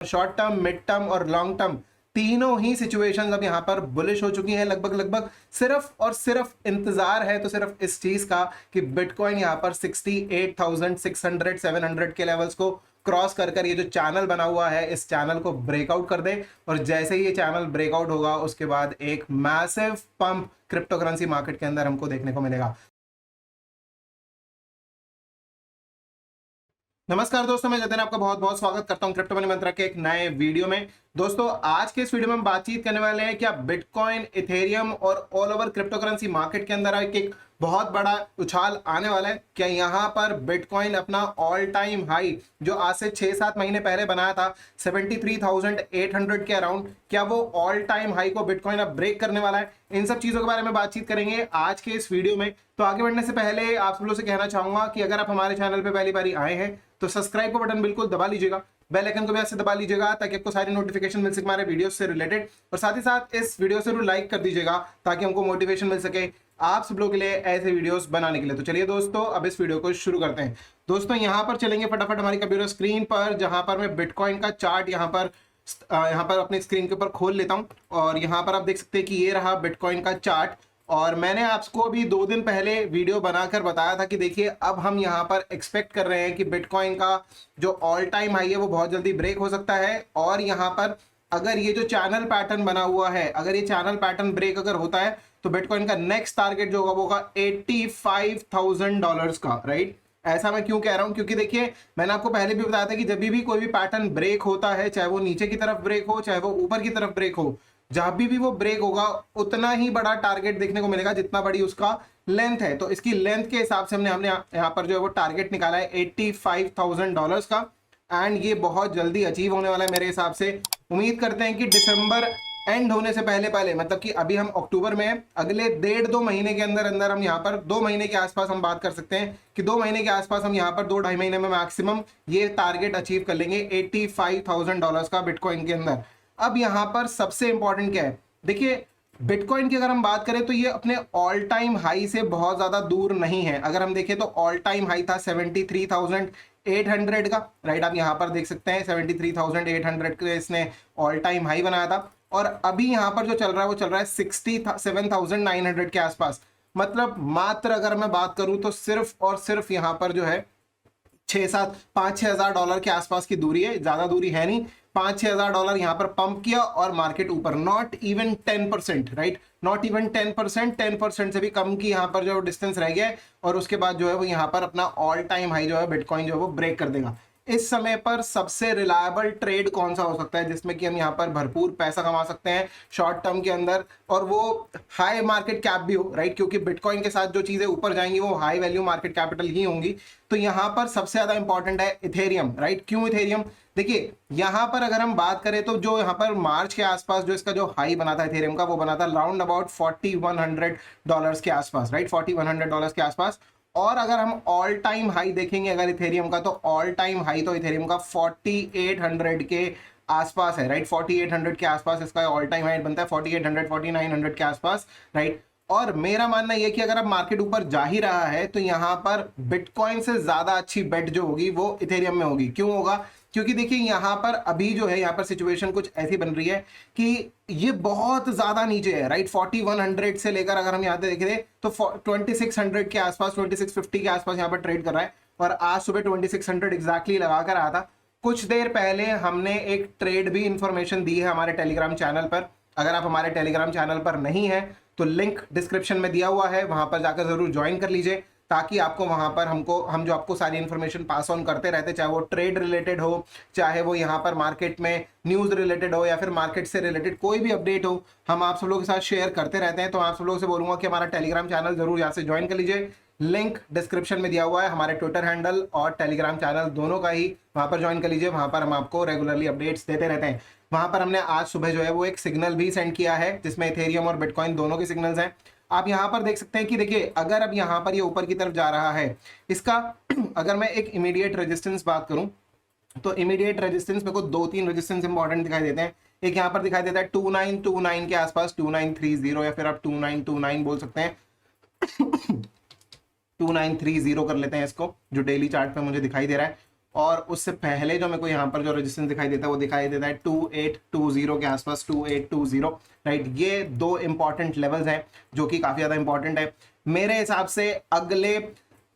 Short term, mid term और long term तीनों ही situations अब यहाँ पर बुलिश हो चुकी हैं। लगभग सिर्फ और सिर्फ इंतजार है तो सिर्फ इस चीज का कि बिटकॉइन यहाँ पर 68,600 700 के लेवल्स को क्रॉस कर ये जो चैनल बना हुआ है इस चैनल को ब्रेकआउट कर दे। और जैसे ही ये चैनल ब्रेकआउट होगा उसके बाद एक massive pump crypto currency market के अंदर हमको देखने को मिलेगा। नमस्कार दोस्तों, मैं जतिन आपका बहुत बहुत स्वागत करता हूं क्रिप्टो मनी मंत्रा के एक नए वीडियो में। दोस्तों, आज के इस वीडियो में हम बातचीत करने वाले हैं क्या बिटकॉइन, इथेरियम और all over crypto currency market के अंदर एक बहुत बड़ा उछाल आने वाला है। क्या यहां पर बिटकॉइन अपना ऑल टाइम हाई जो आज से 6-7 महीने पहले बनाया था 73,800 के अराउंड, क्या वो ऑल टाइम हाई को बिटकॉइन अब ब्रेक करने वाला है? इन सब चीजों के बारे में बातचीत करेंगे आज के इस वीडियो में। तो आगे बढ़ने से पहले आप सब लोगों से कहना चाहूंगा कि अगर आप हमारे चैनल पर पहली बारी आए हैं तो सब्सक्राइब का बटन बिल्कुल दबा लीजिएगा, बेल आइकन को भी ऐसे दबा लीजिएगा ताकि आपको सारी नोटिफिकेशन मिल सके हमारे वीडियो से रिलेटेड। और साथ ही साथ इस वीडियो से लाइक कर दीजिएगा ताकि हमको मोटिवेशन मिल सके आप सब लोगों के लिए ऐसे वीडियोस बनाने के लिए। तो चलिए दोस्तों, अब इस वीडियो को शुरू करते हैं। दोस्तों, यहाँ पर चलेंगे फटाफट हमारी कंप्यूटर स्क्रीन पर, जहां पर मैं बिटकॉइन का चार्ट यहाँ पर अपने स्क्रीन के ऊपर खोल लेता हूँ। और यहाँ पर आप देख सकते हैं कि ये रहा बिटकॉइन का चार्ट। और मैंने आपको अभी 2 दिन पहले वीडियो बनाकर बताया था कि देखिए अब हम यहाँ पर एक्सपेक्ट कर रहे हैं कि बिटकॉइन का जो ऑल टाइम हाई है वो बहुत जल्दी ब्रेक हो सकता है। और यहाँ पर अगर ये जो चैनल पैटर्न बना हुआ है, अगर ये चैनल पैटर्न ब्रेक अगर होता है तो बिटकॉइन का नेक्स्ट टारगेट जो होगा वो होगा $85,000 का। राइट, ऐसा मैं क्यों कह रहा हूं? क्योंकि देखिए मैंने आपको पहले भी बताया था कि जब भी कोई भी पैटर्न ब्रेक होता है, चाहे वो नीचे की तरफ ब्रेक हो चाहे वो ऊपर की तरफ ब्रेक हो, जहां भी वो ब्रेक होगा उतना ही बड़ा टारगेट देखने को मिलेगा जितना बड़ी उसका लेंथ है। तो इसकी लेंथ के हिसाब से हमने यहाँ पर जो है वो टारगेट निकाला है $85,000 का। एंड ये बहुत जल्दी अचीव होने वाला है मेरे हिसाब से। उम्मीद करते हैं कि दिसंबर एंड होने से पहले पहले, मतलब कि अभी हम अक्टूबर में हैं, अगले 1.5-2 महीने के अंदर अंदर हम यहाँ पर 2 महीने के आसपास हम बात कर सकते हैं कि 2 महीने के आसपास हम यहाँ पर 2-2.5 महीने में मैक्सिमम ये टारगेट अचीव कर लेंगे $85,000 का बिटकॉइन के अंदर। अब यहाँ पर सबसे इंपॉर्टेंट क्या है, देखिए बिटकॉइन की अगर हम बात करें तो ये अपने ऑल टाइम हाई से बहुत ज्यादा दूर नहीं है। अगर हम देखें तो ऑल टाइम हाई था 73,800 का। राइट, आप यहाँ पर देख सकते हैं 73,800 का इसने ऑल टाइम हाई बनाया था। और अभी यहाँ पर जो चल रहा है वो चल रहा है 67,900 के आसपास। मतलब मात्र अगर मैं बात करूं तो सिर्फ और सिर्फ यहाँ पर जो है 5-6 हज़ार डॉलर के आसपास की दूरी है, ज्यादा दूरी है नहीं। 5-6 हज़ार डॉलर यहाँ पर पंप किया और मार्केट ऊपर, not even 10%। Right, not even 10%, 10% से भी कम की यहाँ पर जो डिस्टेंस रह गया है। और उसके बाद जो है वो यहाँ पर अपना ऑल टाइम हाई जो है बिटकॉइन जो है वो ब्रेक कर देगा। इस समय पर सबसे रिलायबल ट्रेड कौन सा हो सकता है जिसमें कि हम यहाँ पर भरपूर पैसा कमा सकते हैं शॉर्ट टर्म के अंदर, और वो हाई मार्केट कैप भी हो? राइट, क्योंकि बिटकॉइन के साथ जो चीजें ऊपर जाएंगी वो हाई वैल्यू मार्केट कैपिटल ही होंगी। तो यहाँ पर सबसे ज्यादा इंपॉर्टेंट है इथेरियम। राइट, क्यों इथेरियम? देखिए यहाँ पर अगर हम बात करें तो जो यहाँ पर मार्च के आसपास जो इसका जो हाई बना था इथेरियम का, वो बना था राउंड अबाउट $4,100 के आसपास। राइट, $4,100 के आसपास। और अगर हम ऑल टाइम हाई देखेंगे अगर इथेरियम का, तो ऑल टाइम हाई तो इथेरियम का 4800 के आसपास है। राइट, 4800 के आसपास इसका ऑल टाइम हाई बनता है, 4800 4900 के आसपास। राइट, और मेरा मानना यह कि अगर अब मार्केट ऊपर जा ही रहा है तो यहां पर बिटकॉइन से ज्यादा अच्छी बेट जो होगी वो इथेरियम में होगी। क्यों होगा? क्योंकि देखिए यहाँ पर अभी जो है यहाँ पर सिचुएशन कुछ ऐसी बन रही है कि ये बहुत ज्यादा नीचे है। राइट, 4100 से लेकर अगर हम यहाँ पे देख रहे तो 2600 के आसपास, 2650 के आसपास यहाँ पर ट्रेड कर रहा है। और आज सुबह 2600 एग्जैक्टली लगा कर आया था। कुछ देर पहले हमने एक ट्रेड भी इंफॉर्मेशन दी है हमारे टेलीग्राम चैनल पर। अगर आप हमारे टेलीग्राम चैनल पर नहीं है तो लिंक डिस्क्रिप्शन में दिया हुआ है, वहां पर जाकर जरूर ज्वाइन कर लीजिए ताकि आपको वहां पर हम जो आपको सारी इन्फॉर्मेशन पास ऑन करते रहते, चाहे वो ट्रेड रिलेटेड हो, चाहे वो यहाँ पर मार्केट में न्यूज रिलेटेड हो, या फिर मार्केट से रिलेटेड कोई भी अपडेट हो, हम आप सब लोगों के साथ शेयर करते रहते हैं। तो आप सब लोगों से बोलूंगा कि हमारा टेलीग्राम चैनल जरूर यहाँ से ज्वाइन कर लीजिए। लिंक डिस्क्रिप्शन में दिया हुआ है, हमारे ट्विटर हैंडल और टेलीग्राम चैनल दोनों का ही, वहां पर ज्वाइन कर लीजिए। वहां पर हम आपको रेगुलरली अपडेट्स देते रहते हैं। वहां पर हमने आज सुबह जो है वो एक सिग्नल भी सेंड किया है जिसमें इथेरियम और बिटकॉइन दोनों के सिग्नल्स हैं। आप यहाँ पर देख सकते हैं कि देखिए अगर अब यहाँ पर ये ऊपर की तरफ जा रहा है, इसका अगर मैं एक इमीडिएट रेजिस्टेंस बात करूं तो इमीडिएट रेजिस्टेंस मेरे को 2-3 रेजिस्टेंस इंपॉर्टेंट दिखाई देते हैं। एक यहाँ पर दिखाई देता है 2929 के आसपास, 2930, या फिर आप 2929 बोल सकते हैं। 2930 कर लेते हैं इसको, जो डेली चार्ट पे मुझे दिखाई दे रहा है। और उससे पहले जो मेरे को यहाँ पर जो रेजिस्टेंस दिखाई देता है वो दिखाई देता है 2820 के आसपास, 2820, राइट। ये दो इंपॉर्टेंट लेवल्स हैं जो कि काफी ज्यादा इंपॉर्टेंट है मेरे हिसाब से। अगले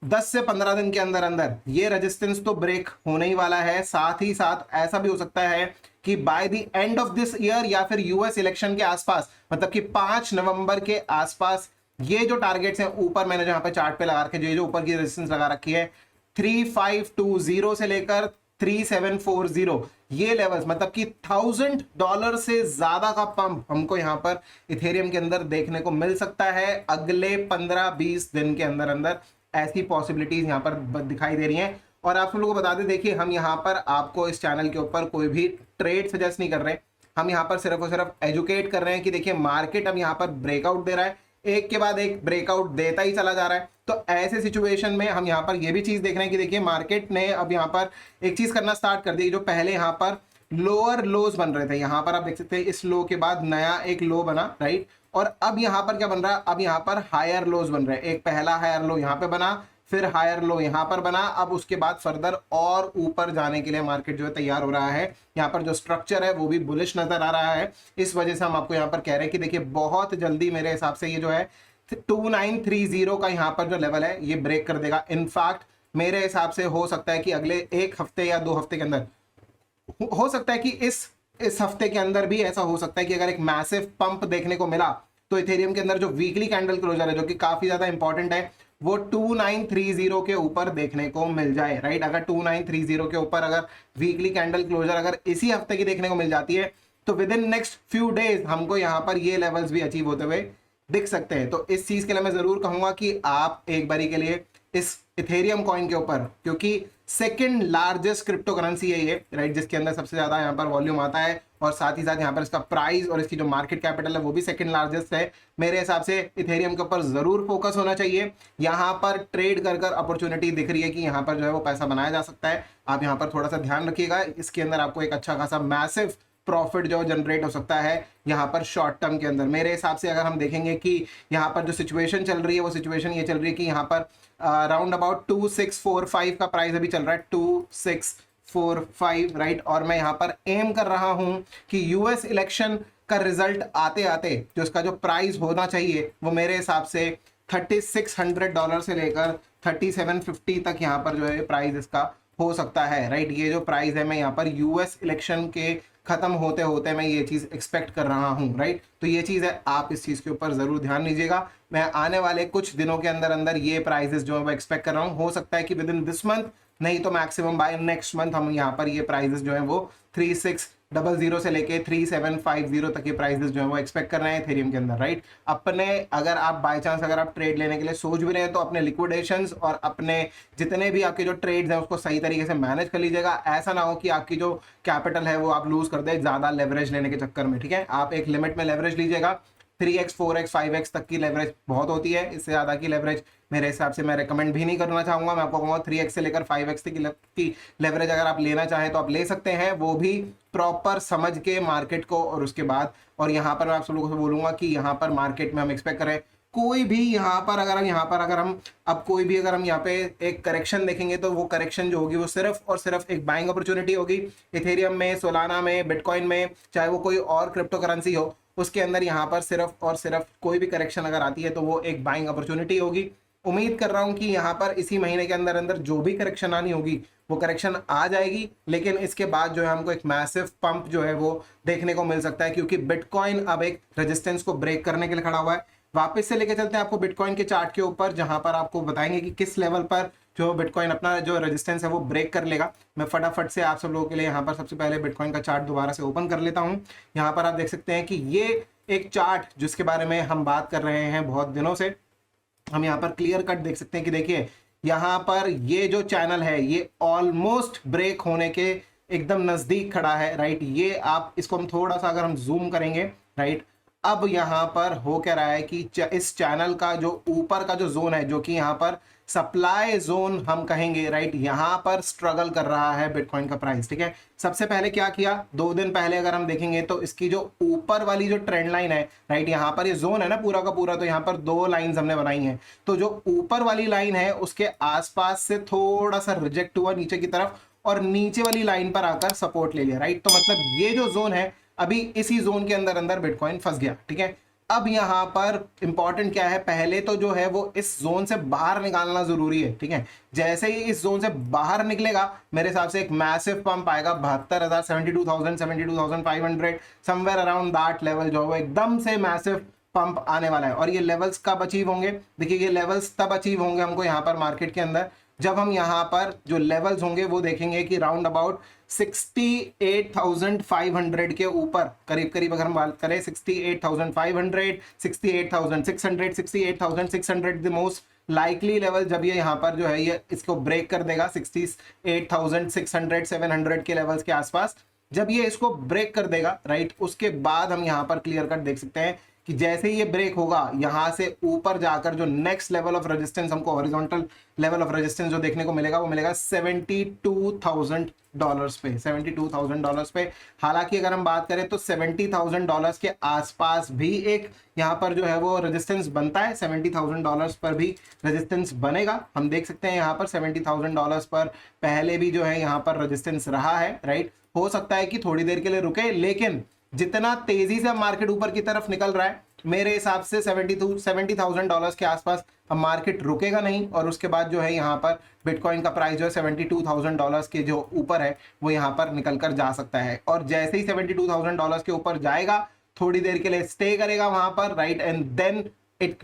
10 से 15 दिन के अंदर अंदर ये रेजिस्टेंस तो ब्रेक होने ही वाला है। साथ ही साथ ऐसा भी हो सकता है कि by the end of this year या फिर यूएस इलेक्शन के आसपास, मतलब कि 5 नवंबर के आसपास, ये जो टारगेट्स हैं ऊपर मैंने जहां पे चार्ट पे लगा रखे, जो ऊपर की रेजिस्टेंस लगा रखी है 3520 से लेकर 3740, ये लेवल्स, मतलब कि $1000 से ज्यादा का पंप हमको यहां पर इथेरियम के अंदर देखने को मिल सकता है अगले 15-20 दिन के अंदर अंदर। ऐसी पॉसिबिलिटीज यहां पर दिखाई दे रही हैं। और आप सब लोगों को बता दें, देखिए हम यहां पर आपको इस चैनल के ऊपर कोई भी ट्रेड सजेस्ट नहीं कर रहे, हम यहां पर सिर्फ और सिर्फ एजुकेट कर रहे हैं कि देखिए मार्केट अब यहां पर ब्रेकआउट दे रहा है, एक के बाद एक ब्रेकआउट देता ही चला जा रहा है। तो ऐसे सिचुएशन में हम यहां पर ये भी चीज देख रहे हैं कि देखिए मार्केट ने अब यहां पर एक चीज करना स्टार्ट कर दी। जो पहले यहां पर लोअर लोज बन रहे थे, यहां पर आप देख सकते हैं इस लो के बाद नया एक लो बना, राइट। और अब यहां पर क्या बन रहा है, अब यहां पर हायर लोज बन रहे हैं। एक पहला हायर लो यहां पे बना, फिर हायर लो यहां पर बना, अब उसके बाद फर्दर और ऊपर जाने के लिए मार्केट जो है तैयार हो रहा है। यहां पर जो स्ट्रक्चर है वो भी बुलिश नजर आ रहा है। इस वजह से हम आपको यहां पर कह रहे हैं कि देखिए बहुत जल्दी मेरे हिसाब से ये जो है 2930 का यहां पर जो लेवल है ये ब्रेक कर देगा। इनफैक्ट मेरे हिसाब से हो सकता है कि अगले एक हफ्ते या 2 हफ्ते के अंदर, हो सकता है कि इस हफ्ते के अंदर भी ऐसा हो सकता है कि अगर एक मैसिव पंप देखने को मिला तो इथेरियम के अंदर जो वीकली कैंडल क्लोजर है जो कि काफी ज्यादा इंपॉर्टेंट है, वो 2930 के ऊपर देखने को मिल जाए, राइट। अगर 2930 के ऊपर अगर वीकली कैंडल क्लोजर अगर इसी हफ्ते की देखने को मिल जाती है तो with in next few days हमको यहां पर ये लेवल्स भी अचीव होते हुए दिख सकते हैं। तो इस चीज के लिए मैं जरूर कहूंगा कि आप एक बारी के लिए इस इथेरियम कॉइन के ऊपर, क्योंकि सेकंड लार्जेस्ट क्रिप्टो करेंसी है ये, राइट, जिसके अंदर सबसे ज्यादा यहाँ पर वॉल्यूम आता है और साथ ही साथ यहाँ पर इसका प्राइस और इसकी जो मार्केट कैपिटल है वो भी सेकंड लार्जेस्ट है। मेरे हिसाब से इथेरियम के ऊपर जरूर फोकस होना चाहिए। यहाँ पर ट्रेड कर कर अपॉर्चुनिटी दिख रही है कि यहाँ पर जो है वो पैसा बनाया जा सकता है। आप यहाँ पर थोड़ा सा ध्यान रखिएगा, इसके अंदर आपको एक अच्छा खासा मैसिव प्रॉफिट जो जनरेट हो सकता है यहाँ पर शॉर्ट टर्म के अंदर। मेरे हिसाब से अगर हम देखेंगे कि यहाँ पर जो सिचुएशन चल रही है वो सिचुएशन ये चल रही है कि यहाँ पर राउंड अबाउट 2645 का प्राइस अभी चल रहा है, 2645, राइट। और मैं यहाँ पर एम कर रहा हूँ कि यूएस इलेक्शन का रिजल्ट आते आते जो इसका जो प्राइस होना चाहिए वो मेरे हिसाब से $3600 से लेकर 3750 तक यहाँ पर जो है प्राइस इसका हो सकता है, राइट। ये जो प्राइस है मैं यहाँ पर यूएस इलेक्शन के खत्म होते होते मैं ये चीज एक्सपेक्ट कर रहा हूँ, राइट। तो ये चीज है, आप इस चीज के ऊपर जरूर ध्यान दीजिएगा। मैं आने वाले कुछ दिनों के अंदर अंदर ये प्राइसेस जो है वो एक्सपेक्ट कर रहा हूँ। हो सकता है कि विद इन दिस मंथ, नहीं तो मैक्सिमम बाय नेक्स्ट मंथ हम यहाँ पर ये प्राइसेस जो है वो 3600 से लेके 3750 तक के प्राइसेस जो है वो एक्सपेक्ट कर रहे हैं इथेरियम के अंदर, राइट। अपने अगर आप बाय चांस अगर आप ट्रेड लेने के लिए सोच भी रहे हैं तो अपने लिक्विडेशंस और अपने जितने भी आपके जो ट्रेड्स हैं उसको सही तरीके से मैनेज कर लीजिएगा। ऐसा ना हो कि आपकी जो कैपिटल है वो आप लूज कर दे ज्यादा लेवरेज लेने के चक्कर में, ठीक है। आप एक लिमिट में लेवरेज लीजिएगा। 3x 4x 5x तक की लेवरेज बहुत होती है, इससे ज्यादा की लेवरेज मेरे हिसाब से मैं रेकमेंड भी नहीं करना चाहूंगा। मैं आपको कहूंगा 3x से लेकर 5x की लेवरेज अगर आप लेना चाहें तो आप ले सकते हैं, वो भी प्रॉपर समझ के मार्केट को। और उसके बाद और यहाँ पर मैं आप सब लोगों से बोलूंगा कि यहाँ पर मार्केट में हम एक्सपेक्ट करें कोई भी यहाँ पर अगर हम अब कोई भी अगर हम यहाँ पे एक करेक्शन देखेंगे तो वो करेक्शन जो होगी वो सिर्फ और सिर्फ एक बाइंग अपॉर्चुनिटी होगी। इथेरियम में, सोलाना में, बिटकॉइन में, चाहे वो कोई और क्रिप्टो करेंसी हो, उसके अंदर यहाँ पर सिर्फ और सिर्फ कोई भी करेक्शन अगर आती है तो वो एक बाइंग अपॉर्चुनिटी होगी। उम्मीद कर रहा हूँ कि यहाँ पर इसी महीने के अंदर अंदर जो भी करेक्शन आनी होगी वो करेक्शन आ जाएगी, लेकिन इसके बाद जो है हमको एक मैसिव पंप जो है वो देखने को मिल सकता है, क्योंकि बिटकॉइन अब एक रेजिस्टेंस को ब्रेक करने के लिए खड़ा हुआ है। वापस से लेके चलते हैं आपको बिटकॉइन के चार्ट के ऊपर, जहां पर आपको बताएंगे कि किस लेवल पर जो बिटकॉइन अपना जो रेजिस्टेंस है वो ब्रेक कर लेगा। मैं फटाफट से आप सब लोगों के लिए यहाँ पर सबसे पहले बिटकॉइन का चार्ट दोबारा से ओपन कर लेता हूँ। यहाँ पर आप देख सकते हैं कि ये एक चार्ट जिसके बारे में हम बात कर रहे हैं बहुत दिनों से, हम यहाँ पर क्लियर कट देख सकते हैं कि देखिए यहाँ पर ये जो चैनल है ये ऑलमोस्ट ब्रेक होने के एकदम नजदीक खड़ा है, राइट। ये आप इसको हम थोड़ा सा अगर हम जूम करेंगे, राइट, अब यहाँ पर हो क्या रहा है कि इस चैनल का जो ऊपर का जो जोन है जो कि यहाँ पर सप्लाई जोन हम कहेंगे, राइट, यहाँ पर स्ट्रगल कर रहा है बिटकॉइन का प्राइस, ठीक है। सबसे पहले क्या किया, 2 दिन पहले अगर हम देखेंगे तो इसकी जो ऊपर वाली जो ट्रेंड लाइन है, राइट, यहाँ पर ये जोन है ना पूरा का पूरा, तो यहाँ पर 2 लाइंस हमने बनाई हैं। तो जो ऊपर वाली लाइन है उसके आसपास से थोड़ा सा रिजेक्ट हुआ नीचे की तरफ और नीचे वाली लाइन पर आकर सपोर्ट ले लिया, राइट। तो मतलब ये जो जोन है अभी इसी जोन के अंदर अंदर बिटकॉइन फंस गया, ठीक है। अब यहां पर इंपॉर्टेंट क्या है, पहले तो जो है वो इस जोन से बाहर निकालना जरूरी है, ठीक है। जैसे ही इस जोन से बाहर निकलेगा मेरे हिसाब से एक मैसिव पंप आएगा 72,000, 72,000, 72,500 समवेयर अराउंड दैट लेवल जो है वो एकदम से मैसिव पंप आने वाला है। और ये लेवल्स कब अचीव होंगे, देखिए ये लेवल्स तब अचीव होंगे हमको यहाँ पर मार्केट के अंदर जब हम यहाँ पर जो लेवल्स होंगे वो देखेंगे कि राउंड अबाउट 68,500 के ऊपर करीब करीब अगर हम बात करें 68,500, 68,600, 68,600 द मोस्ट लाइकली लेवल जब ये यहाँ पर जो है ये इसको ब्रेक कर देगा 68,600, 700 के लेवल्स के आसपास जब ये इसको ब्रेक कर देगा, राइट, उसके बाद हम यहाँ पर क्लियर कट देख सकते हैं कि जैसे ही ये ब्रेक होगा यहां से ऊपर जाकर जो नेक्स्ट लेवल ऑफ रेजिस्टेंस हमको हॉरिजॉन्टल लेवल ऑफ रेजिस्टेंस जो देखने को मिलेगा वो मिलेगा $72,000 पे, $72,000 पे। हालांकि अगर हम बात करें तो $70,000 के आसपास भी एक यहाँ पर जो है वो रेजिस्टेंस बनता है, $70,000 पर भी रेजिस्टेंस बनेगा। हम देख सकते हैं यहाँ पर $70,000 पर पहले भी जो है यहाँ पर रेजिस्टेंस रहा है, राइट। हो सकता है कि थोड़ी देर के लिए रुके, लेकिन जितना तेजी से मार्केट ऊपर की तरफ निकल रहा है मेरे हिसाब से $70,000 के आसपास अब मार्केट रुकेगा नहीं और उसके बाद जो है यहाँ पर बिटकॉइन का प्राइस जो है $72,000 के जो ऊपर है वो यहाँ पर निकल कर जा सकता है। और जैसे ही $72,000 के ऊपर जाएगा थोड़ी देर के लिए स्टे करेगा वहां पर, right, and then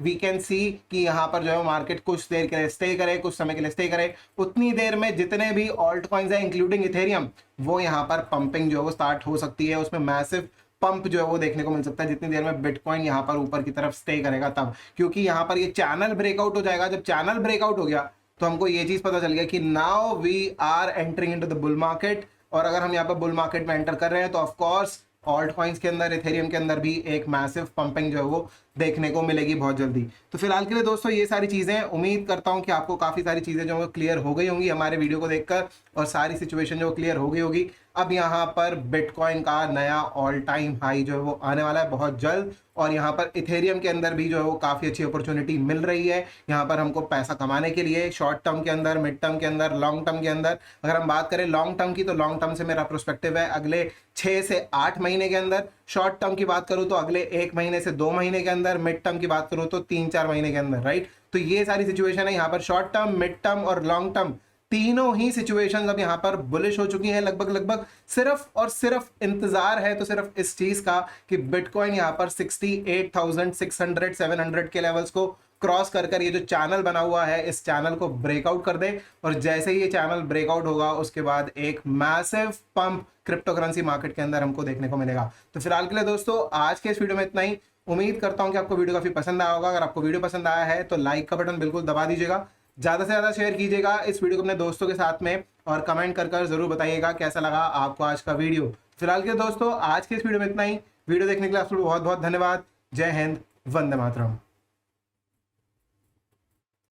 we can see कि यहाँ पर जो है मार्केट कुछ देर के लिए स्टे करे, कुछ समय के लिए स्टे करे। उतनी देर में जितने भी ऑल्ट कॉइन्स है इंक्लूडिंग इथेरियम वो यहाँ पर पंपिंग जो है वो स्टार्ट हो सकती है, उसमें मैसिव पंप जो है वो देखने को मिल सकता है जितनी देर में बिटकॉइन यहाँ पर ऊपर की तरफ स्टे करेगा तब, क्योंकि यहाँ पर ये चैनल ब्रेकआउट हो जाएगा। जब चैनल ब्रेकआउट हो गया तो हमको ये चीज पता चल गया कि now we are entering into the bull market. और अगर हम यहाँ पर बुल मार्केट में एंटर कर रहे हैं तो ऑफकोर्स ऑल्ट कॉइन्स के अंदर इथेरियम के अंदर भी एक मैसिव पंपिंग जो है वो देखने को मिलेगी बहुत जल्दी। तो फिलहाल के लिए दोस्तों ये सारी चीजें, उम्मीद करता हूं कि आपको काफी सारी चीजें जो है क्लियर हो गई होंगी हमारे वीडियो को देखकर और सारी सिचुएशन जो क्लियर हो गई होगी। अब यहाँ पर बिटकॉइन का नया ऑल टाइम हाई जो है वो आने वाला है बहुत जल्द और यहाँ पर इथेरियम के अंदर भी जो है वो काफी अच्छी अपॉर्चुनिटी मिल रही है यहाँ पर हमको पैसा कमाने के लिए, शॉर्ट टर्म के अंदर, मिड टर्म के अंदर, लॉन्ग टर्म के अंदर। अगर हम बात करें लॉन्ग टर्म की तो लॉन्ग टर्म से मेरा प्रोस्पेक्टिव है अगले 6 से 8 महीने के अंदर, शॉर्ट टर्म की बात करूं तो अगले 1 महीने से 2 महीने के अंदर, मिड टर्म की बात करूं तो 3-4 महीने के अंदर, राइट। तो ये सारी सिचुएशन है यहाँ पर, शॉर्ट टर्म, मिड टर्म और लॉन्ग टर्म तीनों ही सिचुएशंस अब यहाँ पर बुलिश हो चुकी हैं लगभग। सिर्फ और सिर्फ इंतजार है तो सिर्फ इस चीज का कि बिटकॉइन यहाँ पर 68,600, 700 के लेवल्स को क्रॉस कर ये जो चैनल बना हुआ है इस चैनल को ब्रेकआउट कर दे। और जैसे ही ये चैनल ब्रेकआउट होगा उसके बाद एक massive pump crypto currency market के अंदर हमको देखने को मिलेगा। तो फिलहाल के लिए दोस्तों आज के इस वीडियो में इतना ही। उम्मीद करता हूं कि आपको वीडियो काफी पसंद आया होगा। अगर आपको वीडियो पसंद आया है तो लाइक का बटन बिल्कुल दबा दीजिएगा, ज्यादा से ज्यादा शेयर कीजिएगा इस वीडियो को अपने दोस्तों के साथ में और कमेंट कर जरूर बताइएगा कैसा लगा आपको आज का वीडियो। फिलहाल के दोस्तों आज के इस वीडियो में इतना ही। वीडियो देखने के लिए आप सबको बहुत बहुत धन्यवाद। जय हिंद, वंदे मातरम।